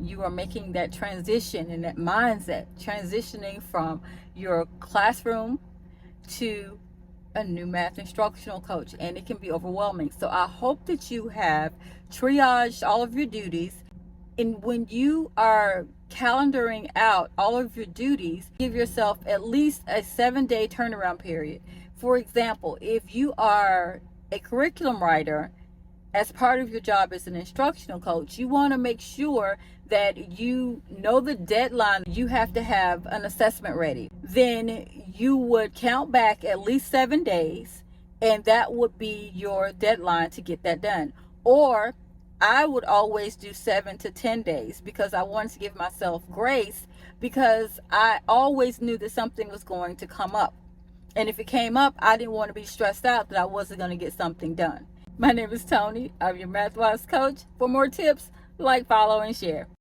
you are making that transition and that mindset, transitioning from your classroom to a new math instructional coach, and it can be overwhelming. So I hope that you have triaged all of your duties, and when you are calendaring out all of your duties, give yourself at least a 7-day turnaround period. For example, if you are a curriculum writer, as part of your job as an instructional coach, you want to make sure that you know the deadline. You have to have an assessment ready. Then you would count back at least 7 days, and that would be your deadline to get that done. Or I would always do 7 to 10 days because I wanted to give myself grace, because I always knew that something was going to come up. And if it came up, I didn't want to be stressed out that I wasn't going to get something done. My name is Tony. I'm your MathWise coach. For more tips, like, follow, and share.